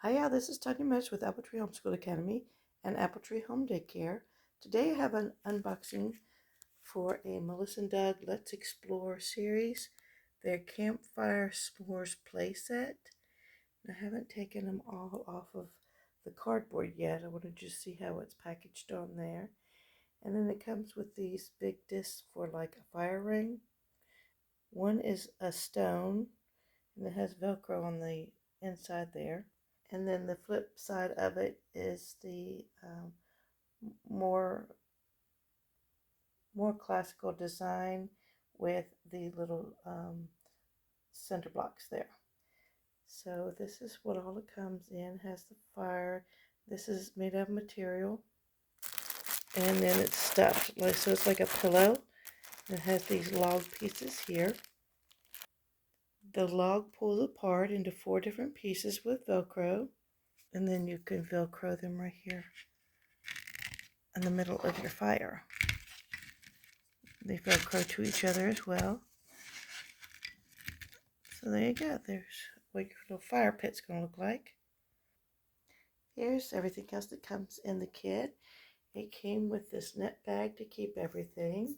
Hiya, this is Tanya Mesh with Apple Tree Homeschool Academy and Apple Tree Home Daycare. Today I have an unboxing for a Melissa and Doug Let's Explore series, their Campfire S'mores playset. I haven't taken them all off of the cardboard yet. I want to just see how it's packaged on there. And then it comes with these big discs for like a fire ring. One is a stone and it has Velcro on the inside there. And then the flip side of it is the more classical design with the little center blocks there. So this is what all it comes in. It has the fire. This is made of material, and then it's stuffed. So it's like a pillow. It has these log pieces here. The log pulls apart into 4 different pieces with Velcro, and then you can Velcro them right here in the middle of your fire. They Velcro to each other as well. So there you go. There's what your little fire pit's going to look like. Here's everything else that comes in the kit. It came with this net bag to keep everything.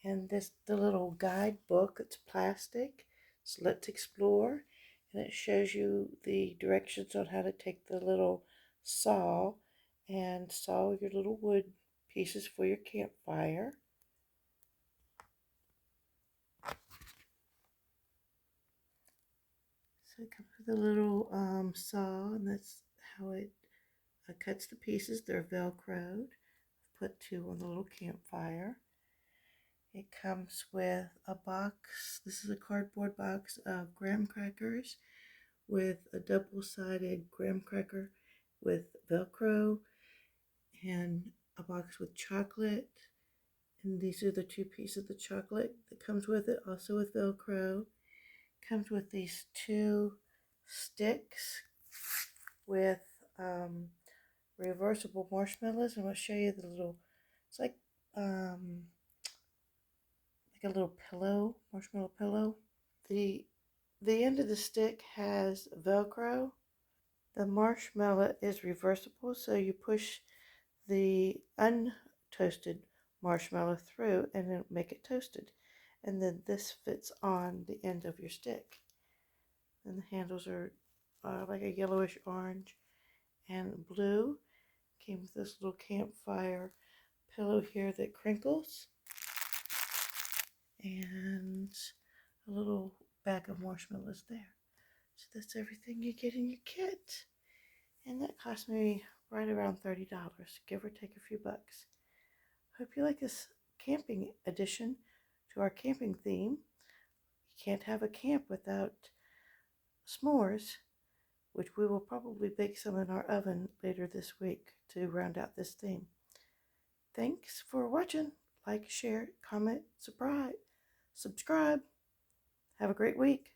And the little guidebook. It's plastic. It's Let's Explore. And it shows you the directions on how to take the little saw and saw your little wood pieces for your campfire. So it comes with a little saw, and that's how it cuts the pieces. They're Velcroed. I've put 2 on the little campfire. It comes with a box. This is a cardboard box of graham crackers with a double-sided graham cracker with Velcro, and a box with chocolate. And these are the 2 pieces of the chocolate that comes with it, also with Velcro. Comes with these 2 sticks with reversible marshmallows. I'm going to show you the little, it's like a little pillow, marshmallow pillow. The end of the stick has Velcro. The marshmallow is reversible, so you push the untoasted marshmallow through and then make it toasted. And then this fits on the end of your stick. And the handles are like a yellowish orange and blue. Came with this little campfire pillow here that crinkles. And a little bag of marshmallows there. So that's everything you get in your kit. And that cost me right around $30, give or take a few bucks. Hope you like this camping addition to our camping theme. You can't have a camp without s'mores, which we will probably bake some in our oven later this week to round out this theme. Thanks for watching. Like, share, comment, subscribe. Have a great week.